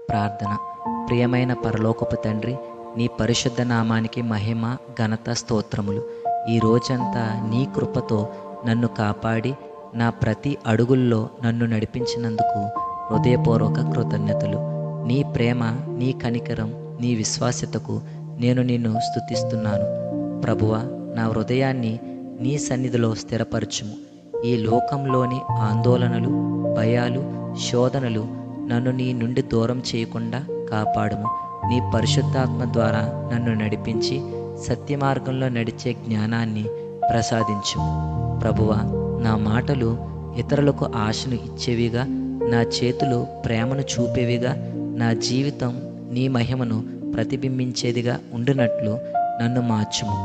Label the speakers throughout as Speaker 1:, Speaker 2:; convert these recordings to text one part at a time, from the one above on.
Speaker 1: ప్రార్థన. ప్రియమైన పరలోకపు తండ్రి, నీ పరిశుద్ధ నామానికి మహిమ, ఘనత, స్తోత్రములు. ఈ రోజంతా నీ కృపతో నన్ను కాపాడి నా ప్రతి అడుగుల్లో నన్ను నడిపించినందుకు హృదయపూర్వక కృతజ్ఞతలు. నీ ప్రేమ, నీ కనికరం, నీ విశ్వాస్యతకు నేను నిన్ను స్తుతిస్తున్నాను. ప్రభువా, నా హృదయాన్ని నీ సన్నిధిలో స్థిరపరచుము. ఈ లోకంలోని ఆందోళనలు, భయాలు, శోధనలు నన్ను నీ నుండి దూరం చేయకుండా కాపాడుము. నీ పరిశుద్ధాత్మ ద్వారా నన్ను నడిపించి సత్యమార్గంలో నడిచే జ్ఞానాన్ని ప్రసాదించుము. ప్రభువా, నా మాటలు ఇతరులకు ఆశను ఇచ్చేవిగా, నా చేతులు ప్రేమను చూపేవిగా, నా జీవితం నీ మహిమను ప్రతిబింబించేదిగా ఉండునట్లు నన్ను మార్చుము.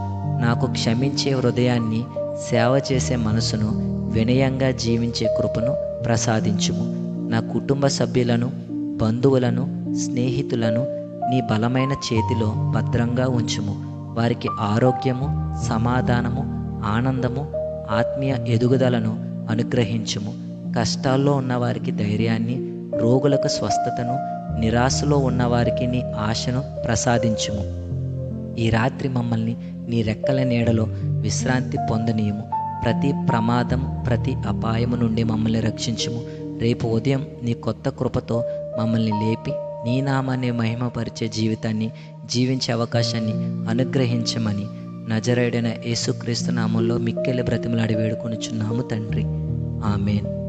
Speaker 1: నాకు క్షమించే హృదయాన్ని, సేవ చేసే మనసును, వినయంగా జీవించే కృపను ప్రసాదించుము. నా కుటుంబ సభ్యులను, బంధువులను, స్నేహితులను నీ బలమైన చేతిలో భద్రంగా ఉంచుము. వారికి ఆరోగ్యము, సమాధానము, ఆనందము, ఆత్మీయ ఎదుగుదలను అనుగ్రహించుము. కష్టాల్లో ఉన్నవారికి ధైర్యాన్ని, రోగులకు స్వస్థతను, నిరాశలో ఉన్నవారికి నీ ఆశను ప్రసాదించుము. ఈ రాత్రి మమ్మల్ని నీ రెక్కల నీడలో విశ్రాంతి పొందనీయము. ప్రతి ప్రమాదం, ప్రతి అపాయము నుండి మమ్మల్ని రక్షించుము. రేపు ఉదయం నీ కొత్త కృపతో మమ్మల్ని లేపి నీ నామాన్ని మహిమపరిచే జీవితాన్ని జీవించే అవకాశాన్ని అనుగ్రహించమని నజరేయుడైన యేసుక్రీస్తు నామంలో మిక్కిలి బ్రతిమలాడి వేడుకొనుచున్నాము తండ్రి. ఆమేన్.